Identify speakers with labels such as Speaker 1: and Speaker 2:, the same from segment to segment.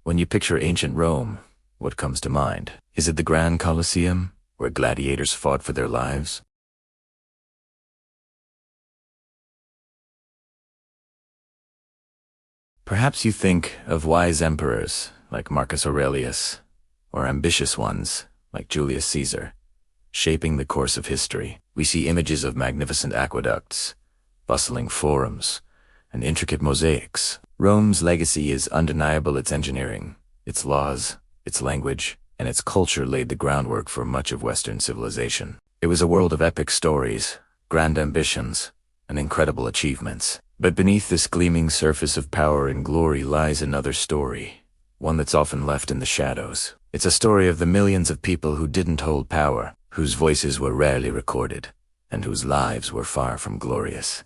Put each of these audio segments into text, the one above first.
Speaker 1: When you picture ancient Rome, what comes to mind? Is it the Grand Colosseum, where gladiators fought for their lives? Perhaps you think of wise emperors like Marcus Aurelius, or ambitious ones like Julius Caesar, shaping the course of history. We see images of magnificent aqueducts, bustling forums, and intricate mosaics. Rome's legacy is undeniable. Its engineering, its laws, its language, and its culture laid the groundwork for much of Western civilization. It was a world of epic stories, grand ambitions, and incredible achievements. But beneath this gleaming surface of power and glory lies another story, one that's often left in the shadows. It's a story of the millions of people who didn't hold power, whose voices were rarely recorded, and whose lives were far from glorious.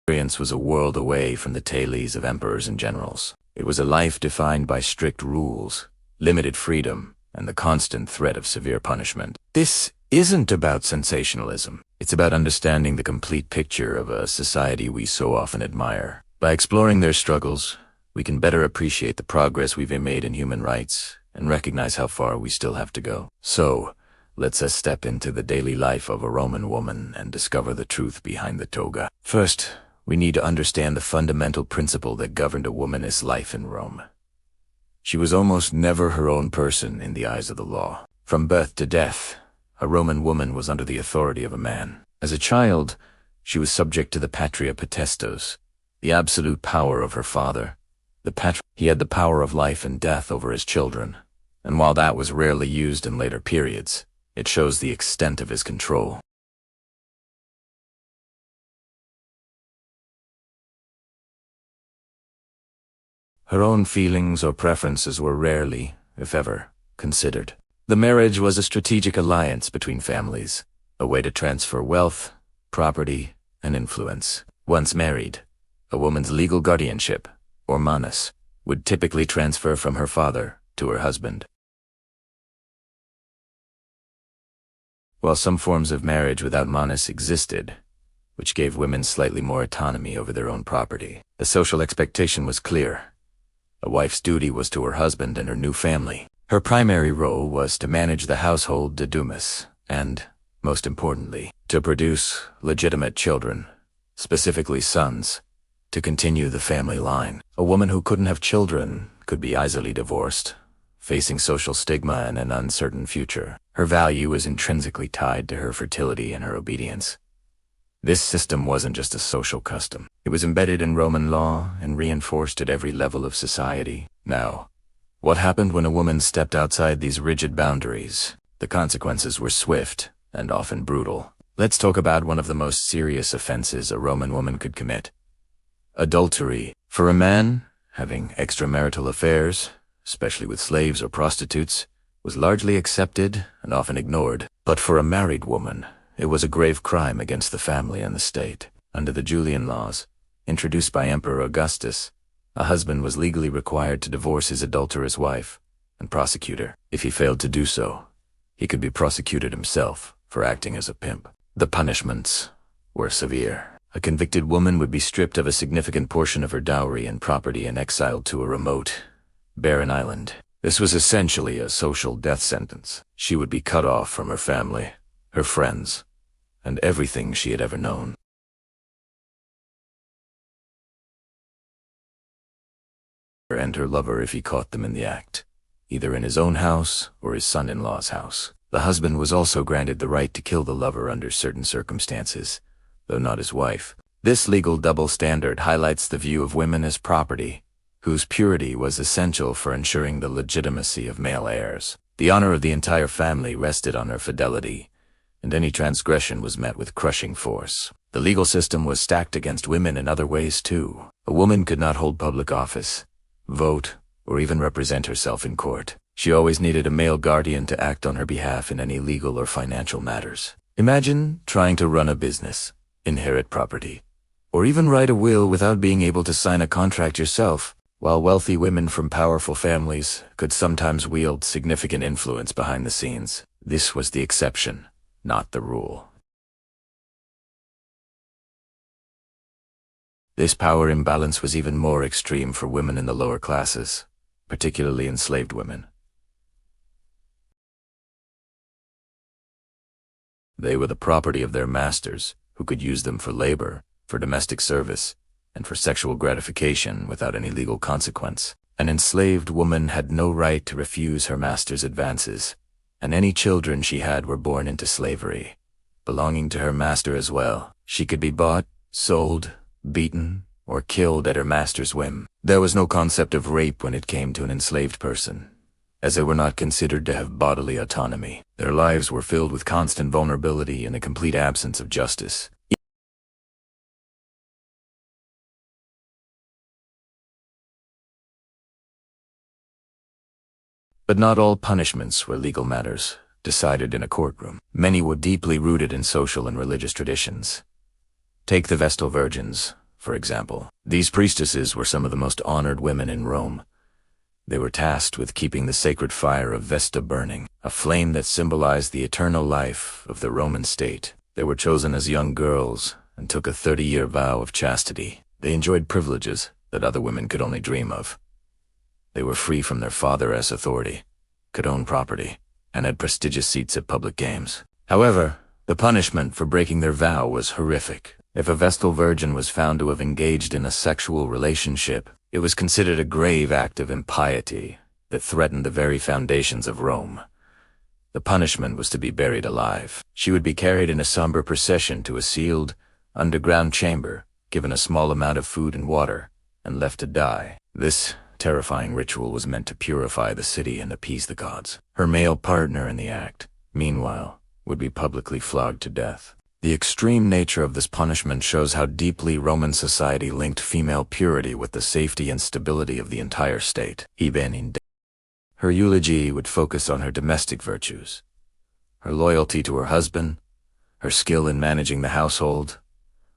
Speaker 1: Experience was a world away from the tales of emperors and generals. It was a life defined by strict rules, limited freedom, and the constant threat of severe punishment. This isn't about sensationalism. It's about understanding the complete picture of a society we so often admire. By exploring their struggles, we can better appreciate the progress we've made in human rights and recognize how far we still have to go. So, let's step into the daily life of a Roman woman and discover the truth behind the toga. First, we need to understand the fundamental principle that governed a woman's life in Rome. She was almost never her own person in the eyes of the law. From birth to death, a Roman woman was under the authority of a man. As a child, she was subject to the patria potestas, the absolute power of her father. He had the power of life and death over his children, and while that was rarely used in later periods, it shows the extent of his control. Her own feelings or preferences were rarely, if ever, considered. The marriage was a strategic alliance between families, a way to transfer wealth, property, and influence. Once married, a woman's legal guardianship, or manus, would typically transfer from her father to her husband. While some forms of marriage without manus existed, which gave women slightly more autonomy over their own property, the social expectation was clear. A wife's duty was to her husband and her new family. Her primary role was to manage the household dedumus and, most importantly, to produce legitimate children, specifically sons, to continue the family line. A woman who couldn't have children could be easily divorced, facing social stigma and an uncertain future. Her value was intrinsically tied to her fertility and her obedience. This system wasn't just a social custom. It was embedded in Roman law and reinforced at every level of society. Now, what happened when a woman stepped outside these rigid boundaries? The consequences were swift and often brutal. Let's talk about one of the most serious offenses a Roman woman could commit: adultery. For a man, having extramarital affairs, especially with slaves or prostitutes, was largely accepted and often ignored. But for a married woman, it was a grave crime against the family and the state. Under the Julian laws, introduced by Emperor Augustus, a husband was legally required to divorce his adulterous wife and prosecute her. If he failed to do so, he could be prosecuted himself for acting as a pimp. The punishments were severe. A convicted woman would be stripped of a significant portion of her dowry and property and exiled to a remote, barren island. This was essentially a social death sentence. She would be cut off from her family, her friends, and everything she had ever known. And her lover if he caught them in the act, either in his own house or his son-in-law's house. The husband was also granted the right to kill the lover under certain circumstances, though not his wife. This legal double standard highlights the view of women as property, whose purity was essential for ensuring the legitimacy of male heirs. The honor of the entire family rested on her fidelity, and any transgression was met with crushing force. The legal system was stacked against women in other ways too. A woman could not hold public office, vote, or even represent herself in court. She always needed a male guardian to act on her behalf in any legal or financial matters. Imagine trying to run a business, inherit property, or even write a will without being able to sign a contract yourself. While wealthy women from powerful families could sometimes wield significant influence behind the scenes, this was the exception, not the rule. This power imbalance was even more extreme for women in the lower classes. particularly enslaved women. They were the property of their masters, who could use them for labor, for domestic service, and for sexual gratification without any legal consequence. An enslaved woman had no right to refuse her master's advances, and any children she had were born into slavery, belonging to her master as well. She could be bought, sold, beaten, or killed at her master's whim. There was no concept of rape when it came to an enslaved person, as they were not considered to have bodily autonomy. Their lives were filled with constant vulnerability and a complete absence of justice. But not all punishments were legal matters, decided in a courtroom. Many were deeply rooted in social and religious traditions. Take the Vestal Virgins, for example. These priestesses were some of the most honored women in Rome. They were tasked with keeping the sacred fire of Vesta burning, a flame that symbolized the eternal life of the Roman state. They were chosen as young girls and took a 30-year vow of chastity. They enjoyed privileges that other women could only dream of. They were free from their father as authority, could own property, and had prestigious seats at public games. However, the punishment for breaking their vow was horrific. If a Vestal Virgin was found to have engaged in a sexual relationship, it was considered a grave act of impiety that threatened the very foundations of Rome. The punishment was to be buried alive. She would be carried in a somber procession to a sealed, underground chamber, given a small amount of food and water, and left to die. This terrifying ritual was meant to purify the city and appease the gods. Her male partner in the act, meanwhile, would be publicly flogged to death. The extreme nature of this punishment shows how deeply Roman society linked female purity with the safety and stability of the entire state. Her eulogy would focus on her domestic virtues, her loyalty to her husband, her skill in managing the household,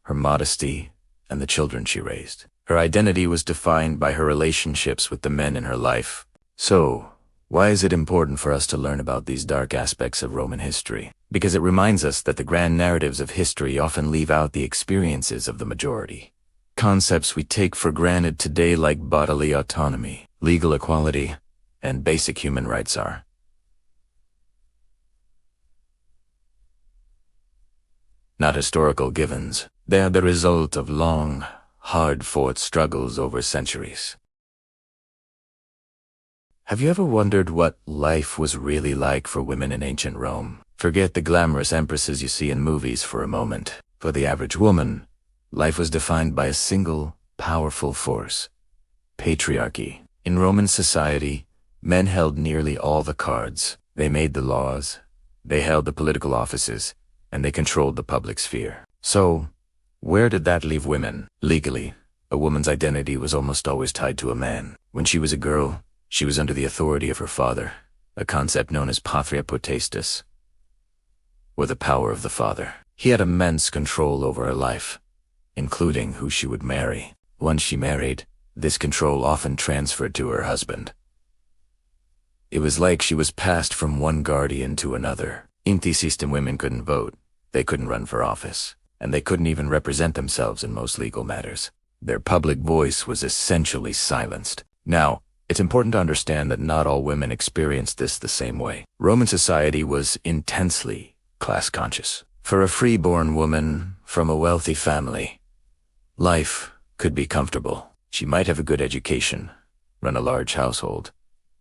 Speaker 1: her modesty, and the children she raised. Her identity was defined by her relationships with the men in her life. So, why is it important for us to learn about these dark aspects of Roman history? Because it reminds us that the grand narratives of history often leave out the experiences of the majority. Concepts we take for granted today, like bodily autonomy, legal equality, and basic human rights, are not historical givens. They are the result of long, hard-fought struggles over centuries. Have you ever wondered what life was really like for women in ancient Rome? Forget the glamorous empresses you see in movies for a moment. For the average woman, life was defined by a single, powerful force: patriarchy. In Roman society, men held nearly all the cards. They made the laws, they held the political offices, and they controlled the public sphere. So, where did that leave women? Legally, a woman's identity was almost always tied to a man. When she was a girl, she was under the authority of her father, a concept known as patria potestas, or the power of the father. He had immense control over her life, including who she would marry. Once she married, this control often transferred to her husband. It was like she was passed from one guardian to another. In the system, women couldn't vote, they couldn't run for office, and they couldn't even represent themselves in most legal matters. Their public voice was essentially silenced. Now, it's important to understand that not all women experienced this the same way. Roman society was intensely class-conscious. For a free-born woman from a wealthy family, life could be comfortable. She might have a good education, run a large household,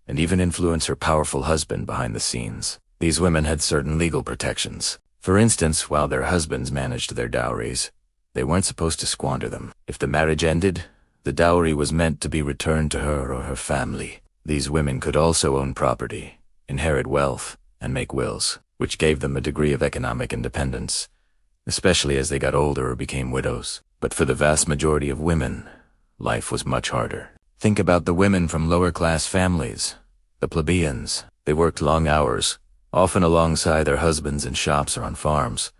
Speaker 1: and even influence her powerful husband behind the scenes. These women had certain legal protections. For instance, while their husbands managed their dowries, they weren't supposed to squander them. If the marriage ended, the dowry was meant to be returned to her or her family. These women could also own property, inherit wealth, and make wills, which gave them a degree of economic independence, especially as they got older or became widows. But for the vast majority of women, life was much harder. Think about the women from lower-class families, the plebeians. They worked long hours, often alongside their husbands in shops or on farms,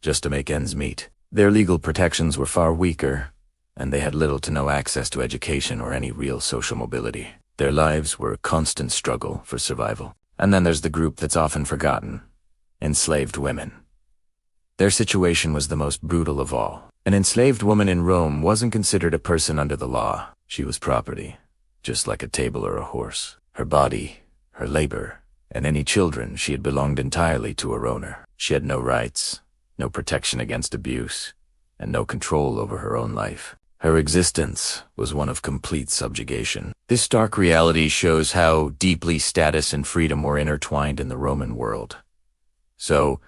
Speaker 1: just to make ends meet. Their legal protections were far weaker, and they had little to no access to education or any real social mobility. Their lives were a constant struggle for survival. And then there's the group that's often forgotten: enslaved women. Their situation was the most brutal of all. An enslaved woman in Rome wasn't considered a person under the law. She was property, just like a table or a horse. Her body, her labor, and any children she had belonged entirely to her owner. She had no rights, no protection against abuse, and no control over her own life. Her existence was one of complete subjugation. This stark reality shows how deeply status and freedom were intertwined in the Roman world. So,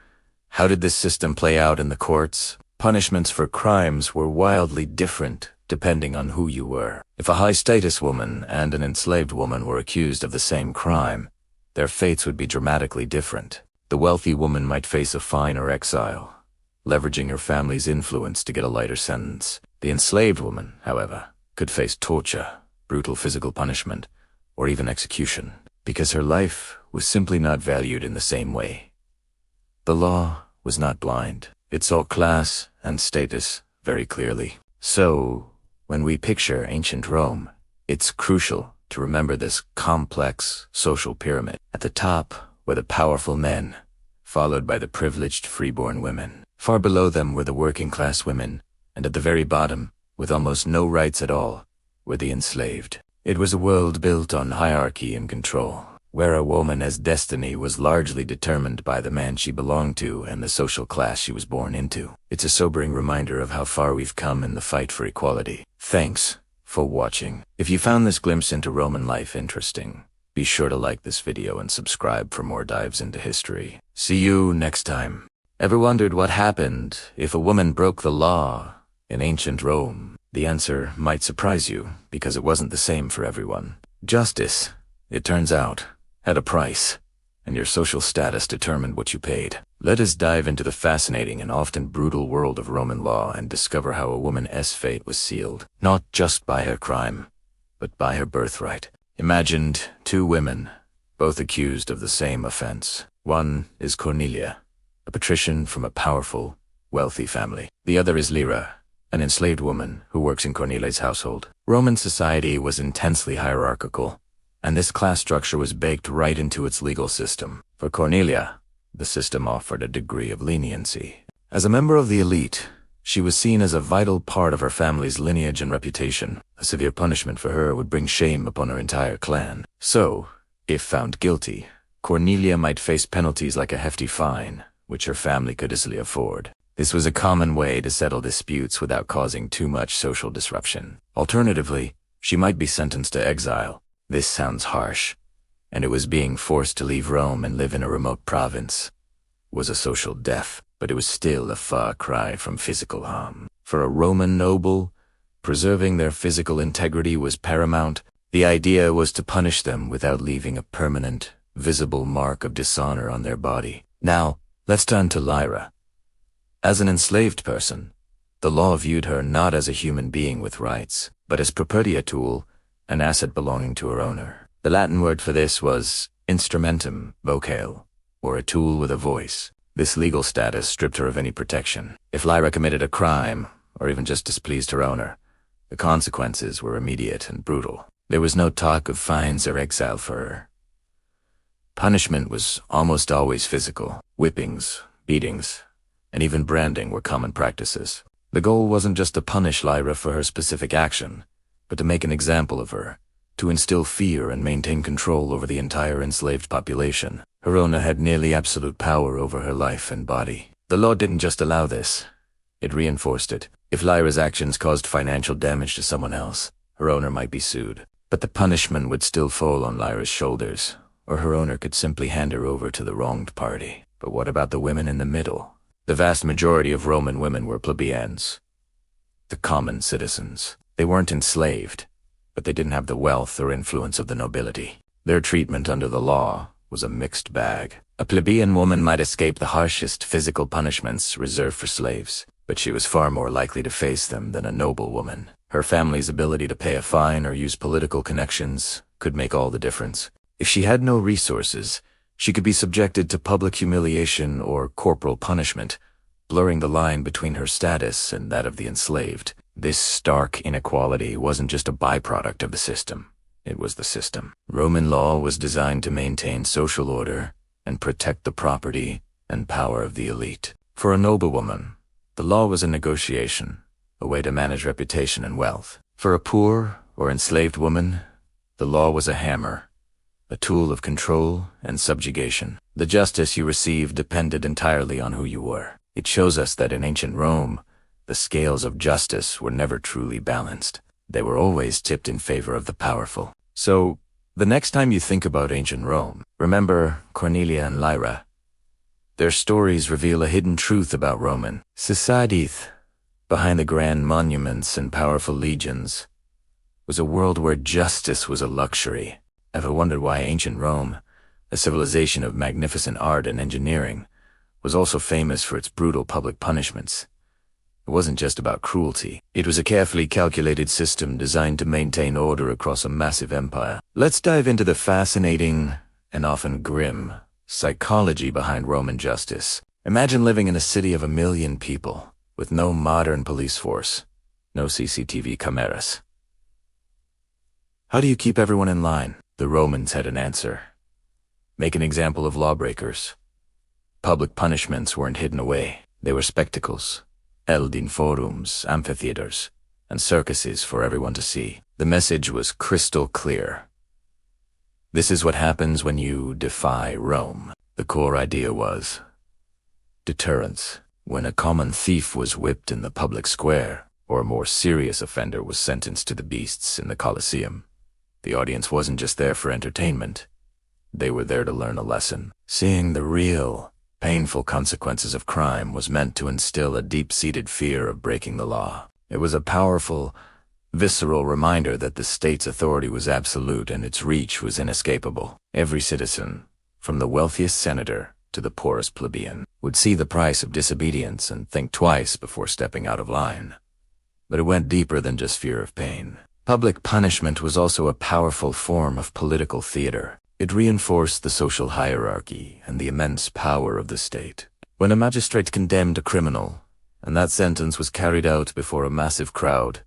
Speaker 1: how did this system play out in the courts? Punishments for crimes were wildly different depending on who you were. If a high-status woman and an enslaved woman were accused of the same crime, their fates would be dramatically different. The wealthy woman might face a fine or exile, leveraging her family's influence to get a lighter sentence. The enslaved woman, however, could face torture, brutal physical punishment, or even execution, because her life was simply not valued in the same way. The law was not blind. It saw class and status very clearly. So, when we picture ancient Rome, it's crucial to remember this complex social pyramid. At the top were the powerful men, followed by the privileged freeborn women. Far below them were the working-class women, and at the very bottom, with almost no rights at all, were the enslaved. It was a world built on hierarchy and control, where a woman's destiny was largely determined by the man she belonged to and the social class she was born into. It's a sobering reminder of how far we've come in the fight for equality. Thanks for watching. If you found this glimpse into Roman life interesting, be sure to like this video and subscribe for more dives into history. See you next time. Ever wondered what happened if a woman broke the law in ancient Rome? The answer might surprise you, because it wasn't the same for everyone. Justice, it turns out, had a price, and your social status determined what you paid. Let us dive into the fascinating and often brutal world of Roman law and discover how a woman's fate was sealed, not just by her crime, but by her birthright. Imagined two women, both accused of the same offense. One is Cornelia, a patrician from a powerful, wealthy family. The other is Lyra, an enslaved woman who works in Cornelia's household. Roman society was intensely hierarchical, and this class structure was baked right into its legal system. For Cornelia, the system offered a degree of leniency. As a member of the elite, she was seen as a vital part of her family's lineage and reputation. A severe punishment for her would bring shame upon her entire clan. So, if found guilty, Cornelia might face penalties like a hefty fine, which her family could easily afford. This was a common way to settle disputes without causing too much social disruption. Alternatively, she might be sentenced to exile. This sounds harsh, and it was being forced to leave Rome and live in a remote province was a social death, but it was still a far cry from physical harm. For a Roman noble, preserving their physical integrity was paramount. The idea was to punish them without leaving a permanent, visible mark of dishonor on their body. Now, let's turn to Lyra. As an enslaved person, the law viewed her not as a human being with rights, but as property, a tool, an asset belonging to her owner. The Latin word for this was instrumentum vocale, or a tool with a voice. This legal status stripped her of any protection. If Lyra committed a crime, or even just displeased her owner, the consequences were immediate and brutal. There was no talk of fines or exile for her. Punishment was almost always physical. Whippings, beatings, and even branding were common practices. The goal wasn't just to punish Lyra for her specific action, but to make an example of her, to instill fear and maintain control over the entire enslaved population. Her owner had nearly absolute power over her life and body. The law didn't just allow this, it reinforced it. If Lyra's actions caused financial damage to someone else, her owner might be sued. But the punishment would still fall on Lyra's shoulders, or her owner could simply hand her over to the wronged party. But what about the women in the middle? The vast majority of Roman women were plebeians, the common citizens. They weren't enslaved, but they didn't have the wealth or influence of the nobility. Their treatment under the law was a mixed bag. A plebeian woman might escape the harshest physical punishments reserved for slaves, but she was far more likely to face them than a noble woman. Her family's ability to pay a fine or use political connections could make all the difference. If she had no resources, she could be subjected to public humiliation or corporal punishment, blurring the line between her status and that of the enslaved. This stark inequality wasn't just a byproduct of the system. It was the system. Roman law was designed to maintain social order and protect the property and power of the elite. For a noblewoman, the law was a negotiation, a way to manage reputation and wealth. For a poor or enslaved woman, The law was a hammer, a tool of control and subjugation. The justice you received depended entirely on who you were. It shows us that in ancient Rome, the scales of justice were never truly balanced. They were always tipped in favor of the powerful. So, the next time you think about ancient Rome, remember Cornelia and Lyra. Their stories reveal a hidden truth about Roman society. Behind the grand monuments and powerful legions was a world where justice was a luxury. Ever wondered why ancient Rome, a civilization of magnificent art and engineering, was also famous for its brutal public punishments? It wasn't just about cruelty. It was a carefully calculated system designed to maintain order across a massive empire. Let's dive into the fascinating and often grim psychology behind Roman justice. Imagine living in a city of 1 million people, with no modern police force, no CCTV cameras. How do you keep everyone in line? The Romans had an answer. Make an example of lawbreakers. Public punishments weren't hidden away. They were spectacles, held in forums, amphitheaters, and circuses for everyone to see. The message was crystal clear. This is what happens when you defy Rome. The core idea was deterrence. When a common thief was whipped in the public square, or a more serious offender was sentenced to the beasts in the Colosseum, the audience wasn't just there for entertainment. They were there to learn a lesson. Seeing the real, painful consequences of crime was meant to instill a deep-seated fear of breaking the law. It was a powerful, visceral reminder that the state's authority was absolute and its reach was inescapable. Every citizen, from the wealthiest senator to the poorest plebeian, would see the price of disobedience and think twice before stepping out of line. But it went deeper than just fear of pain. Public punishment was also a powerful form of political theater. It reinforced the social hierarchy and the immense power of the state. When a magistrate condemned a criminal, and that sentence was carried out before a massive crowd,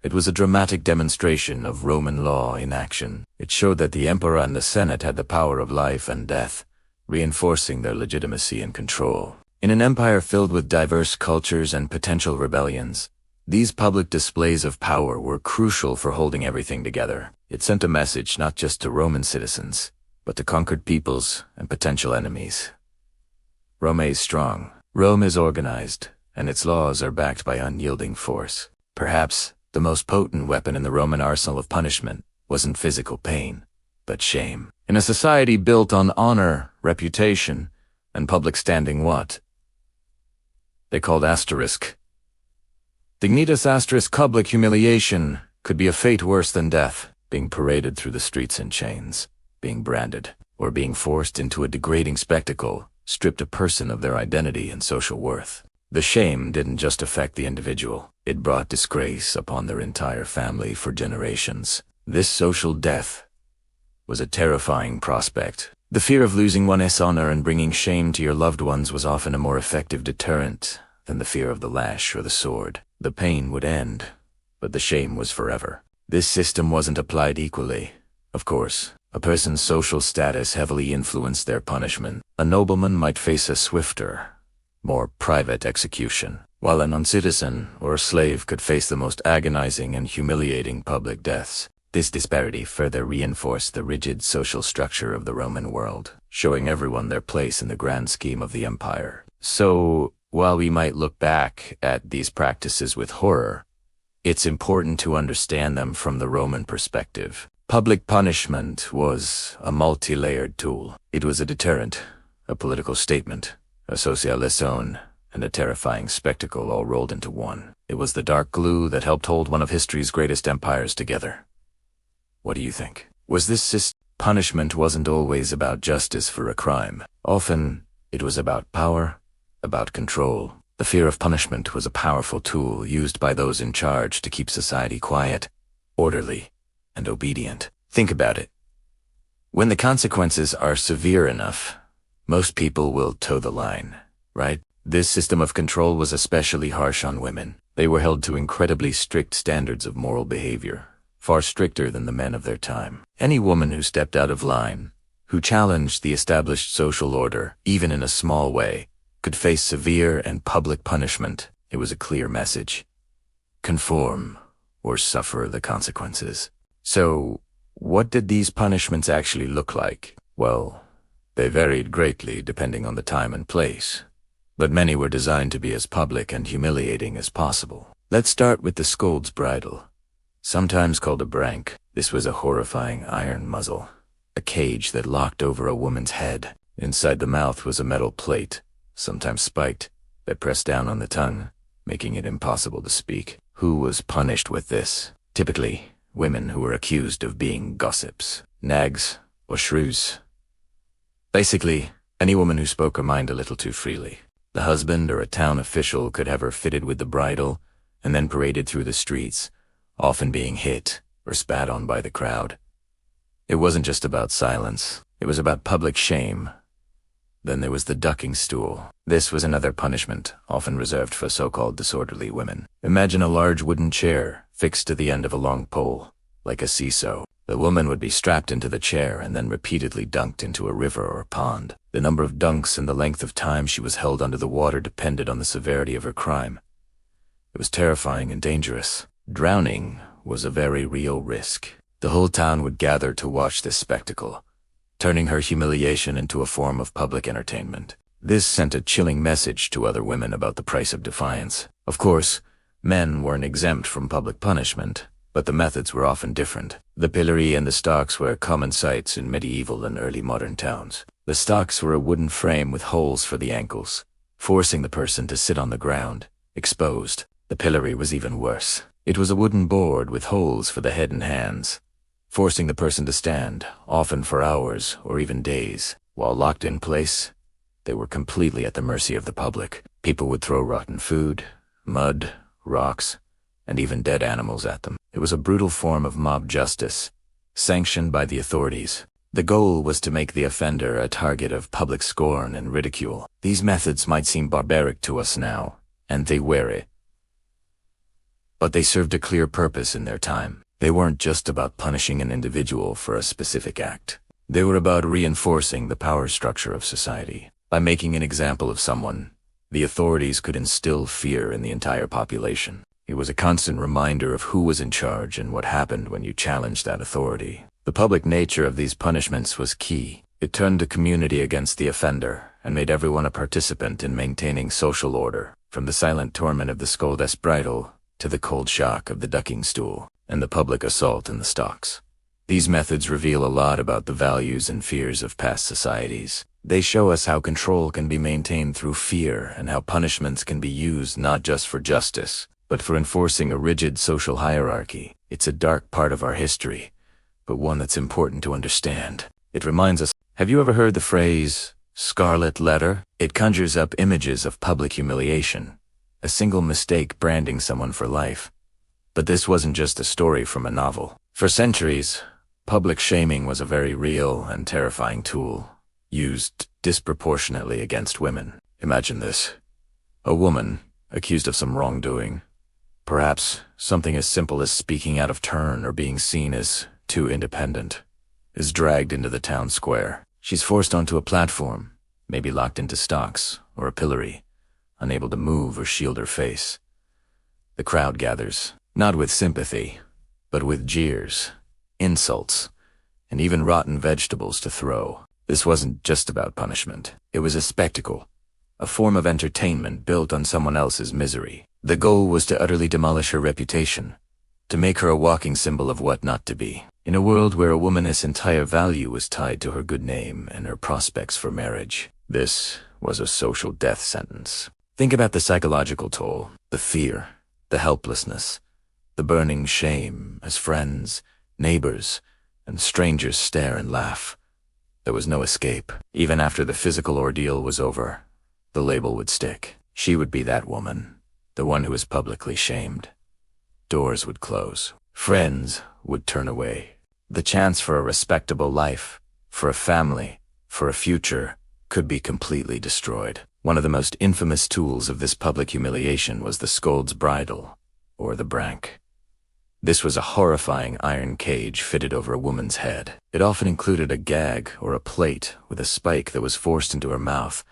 Speaker 1: it was a dramatic demonstration of Roman law in action. It showed that the emperor and the senate had the power of life and death, reinforcing their legitimacy and control. In an empire filled with diverse cultures and potential rebellions, these public displays of power were crucial for holding everything together. It sent a message not just to Roman citizens, but to conquered peoples and potential enemies. Rome is strong. Rome is organized, and its laws are backed by unyielding force. Perhaps the most potent weapon in the Roman arsenal of punishment wasn't physical pain, but shame. In a society built on honor, reputation, and public standing, what they called asterisk. Dignitas asterisk, public humiliation could be a fate worse than death. Being paraded through the streets in chains, being branded, or being forced into a degrading spectacle stripped a person of their identity and social worth. The shame didn't just affect the individual. It brought disgrace upon their entire family for generations. This social death was a terrifying prospect. The fear of losing one's honor and bringing shame to your loved ones was often a more effective deterrent than the fear of the lash or the sword. The pain would end, but the shame was forever. This system wasn't applied equally. Of course, a person's social status heavily influenced their punishment. A nobleman might face a swifter, more private execution, while a non-citizen or a slave could face the most agonizing and humiliating public deaths. This disparity further reinforced the rigid social structure of the Roman world, showing everyone their place in the grand scheme of the empire. So, while we might look back at these practices with horror, it's important to understand them from the Roman perspective. Public punishment was a multi-layered tool. It was a deterrent, a political statement, a social leçon, and a terrifying spectacle all rolled into one. It was the dark glue that helped hold one of history's greatest empires together. What do you think? Was this system? Punishment wasn't always about justice for a crime. Often, it was about power, about control. The fear of punishment was a powerful tool used by those in charge to keep society quiet, orderly, and obedient. Think about it. When the consequences are severe enough, most people will toe the line, right? This system of control was especially harsh on women. They were held to incredibly strict standards of moral behavior, far stricter than the men of their time. Any woman who stepped out of line, who challenged the established social order, even in a small way, could face severe and public punishment. It was a clear message. Conform, or suffer the consequences. So, What did these punishments actually look like? Well, they varied greatly depending on the time and place, but many were designed to be as public and humiliating as possible. Let's start with the scold's bridle, sometimes called a brank. This was a horrifying iron muzzle, a cage that locked over a woman's head. Inside the mouth was a metal plate, sometimes spiked, that pressed down on the tongue, making it impossible to speak. Who was punished with this? Typically, women who were accused of being gossips, nags, or shrews. Basically, any woman who spoke her mind a little too freely. The husband or a town official could have her fitted with the bridle and then paraded through the streets, often being hit or spat on by the crowd. It wasn't just about silence, it was about public shame. Then there was the ducking stool. This was another punishment, often reserved for so-called disorderly women. Imagine a large wooden chair fixed to the end of a long pole, like a seesaw. The woman would be strapped into the chair and then repeatedly dunked into a river or pond. The number of dunks and the length of time she was held under the water depended on the severity of her crime. It was terrifying and dangerous. Drowning was a very real risk. The whole town would gather to watch this spectacle, turning her humiliation into a form of public entertainment. This sent a chilling message to other women about the price of defiance. Of course, men weren't exempt from public punishment, but the methods were often different. The pillory and the stocks were common sights in medieval and early modern towns. The stocks were a wooden frame with holes for the ankles, forcing the person to sit on the ground, exposed. The pillory was even worse. It was a wooden board with holes for the head and hands, forcing the person to stand, often for hours or even days. While locked in place, they were completely at the mercy of the public. People would throw rotten food, mud, rocks, and even dead animals at them. It was a brutal form of mob justice, sanctioned by the authorities. The goal was to make the offender a target of public scorn and ridicule. These methods might seem barbaric to us now, and they were it, but they served a clear purpose in their time. They weren't just about punishing an individual for a specific act. They were about reinforcing the power structure of society. By making an example of someone, the authorities could instill fear in the entire population. It was a constant reminder of who was in charge and what happened when you challenged that authority. The public nature of these punishments was key. It turned the community against the offender and made everyone a participant in maintaining social order, from the silent torment of the scold's bridle to the cold shock of the ducking stool and the public assault in the stocks. These methods reveal a lot about the values and fears of past societies. They show us how control can be maintained through fear and how punishments can be used not just for justice, but for enforcing a rigid social hierarchy. It's a dark part of our history, but one that's important to understand. It reminds us, have you ever heard the phrase, scarlet letter? It conjures up images of public humiliation, a single mistake branding someone for life. But this wasn't just a story from a novel. For centuries, public shaming was a very real and terrifying tool, used disproportionately against women. Imagine this. A woman, accused of some wrongdoing, perhaps something as simple as speaking out of turn or being seen as too independent, is dragged into the town square. She's forced onto a platform, maybe locked into stocks or a pillory, unable to move or shield her face. The crowd gathers, not with sympathy, but with jeers, insults, and even rotten vegetables to throw. This wasn't just about punishment. It was a spectacle, a form of entertainment built on someone else's misery. The goal was to utterly demolish her reputation, to make her a walking symbol of what not to be. In a world where a woman's entire value was tied to her good name and her prospects for marriage, this was a social death sentence. Think about the psychological toll, the fear, the helplessness, the burning shame as friends, neighbors, and strangers stare and laugh. There was no escape. Even after the physical ordeal was over, the label would stick. She would be that woman, the one who was publicly shamed. Doors would close. Friends would turn away. The chance for a respectable life, for a family, for a future, could be completely destroyed. One of the most infamous tools of this public humiliation was the scold's bridle, or the brank. This was a horrifying iron cage fitted over a woman's head. It often included a gag or a plate with a spike that was forced into her mouth,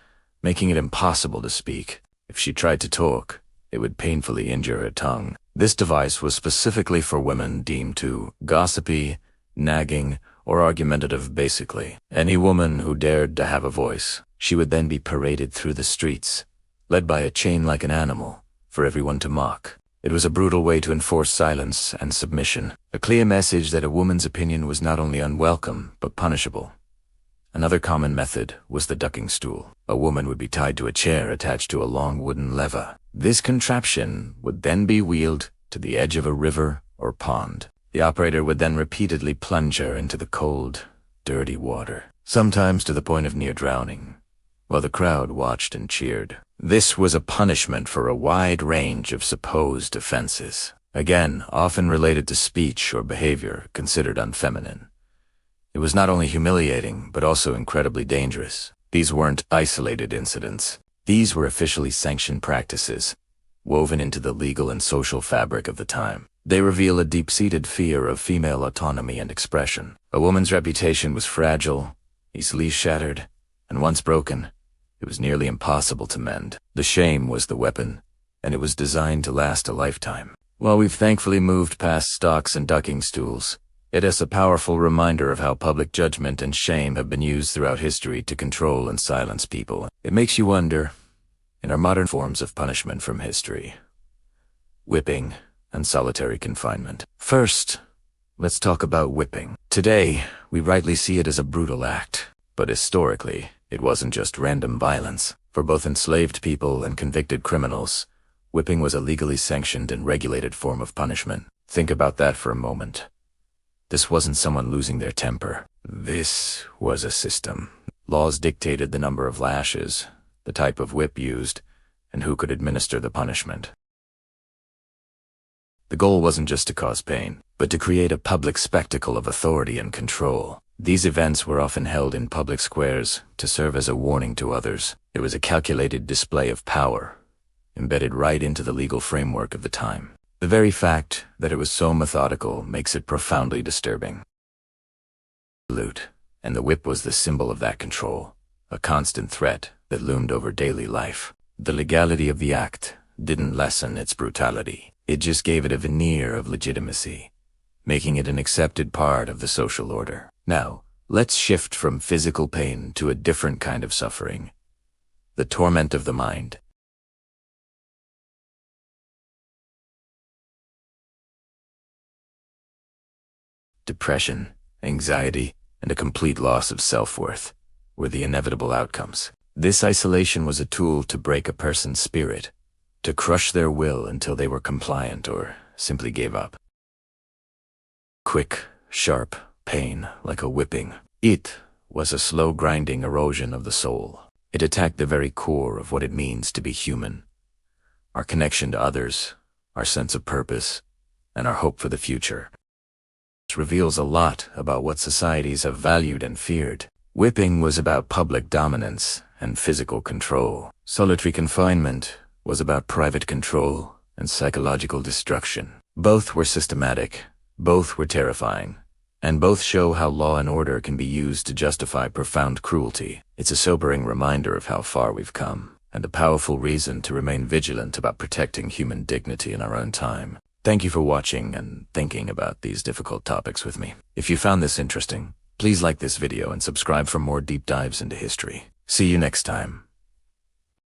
Speaker 1: making it impossible to speak. If she tried to talk, it would painfully injure her tongue. This device was specifically for women deemed too gossipy, nagging, or argumentative basically. Any woman who dared to have a voice, she would then be paraded through the streets, led by a chain like an animal, for everyone to mock. It was a brutal way to enforce silence and submission, a clear message that a woman's opinion was not only unwelcome, but punishable. Another common method was the ducking stool. A woman would be tied to a chair attached to a long wooden lever. This contraption would then be wheeled to the edge of a river or pond. The operator would then repeatedly plunge her into the cold, dirty water, sometimes to the point of near drowning, while the crowd watched and cheered. This was a punishment for a wide range of supposed offenses, again, often related to speech or behavior considered unfeminine. It was not only humiliating, but also incredibly dangerous. These weren't isolated incidents. These were officially sanctioned practices, woven into the legal and social fabric of the time. They reveal a deep-seated fear of female autonomy and expression. A woman's reputation was fragile, easily shattered, and once broken, it was nearly impossible to mend. The shame was the weapon, and it was designed to last a lifetime. While we've thankfully moved past stocks and ducking stools, it is a powerful reminder of how public judgment and shame have been used throughout history to control and silence people. It makes you wonder, in our modern forms of punishment from history, whipping and solitary confinement. First, let's talk about whipping. Today, we rightly see it as a brutal act, but historically, it wasn't just random violence. For both enslaved people and convicted criminals, whipping was a legally sanctioned and regulated form of punishment. Think about that for a moment. This wasn't someone losing their temper. This was a system. Laws dictated the number of lashes, the type of whip used, and who could administer the punishment. The goal wasn't just to cause pain, but to create a public spectacle of authority and control. These events were often held in public squares to serve as a warning to others. It was a calculated display of power, embedded right into the legal framework of the time. The very fact that it was so methodical makes it profoundly disturbing. And the whip was the symbol of that control, a constant threat that loomed over daily life. The legality of the act didn't lessen its brutality. It just gave it a veneer of legitimacy, making it an accepted part of the social order. Now, let's shift from physical pain to a different kind of suffering, the torment of the mind. Depression, anxiety, and a complete loss of self-worth were the inevitable outcomes. This isolation was a tool to break a person's spirit, to crush their will until they were compliant or simply gave up. Quick, sharp pain, like a whipping. It was a slow grinding erosion of the soul. It attacked the very core of what it means to be human. Our connection to others, our sense of purpose, and our hope for the future. It reveals a lot about what societies have valued and feared. Whipping was about public dominance and physical control. Solitary confinement was about private control and psychological destruction. Both were systematic, both were terrifying, and both show how law and order can be used to justify profound cruelty. It's a sobering reminder of how far we've come, and a powerful reason to remain vigilant about protecting human dignity in our own time. Thank you for watching and thinking about these difficult topics with me. If you found this interesting, please like this video and subscribe for more deep dives into history. See you next time.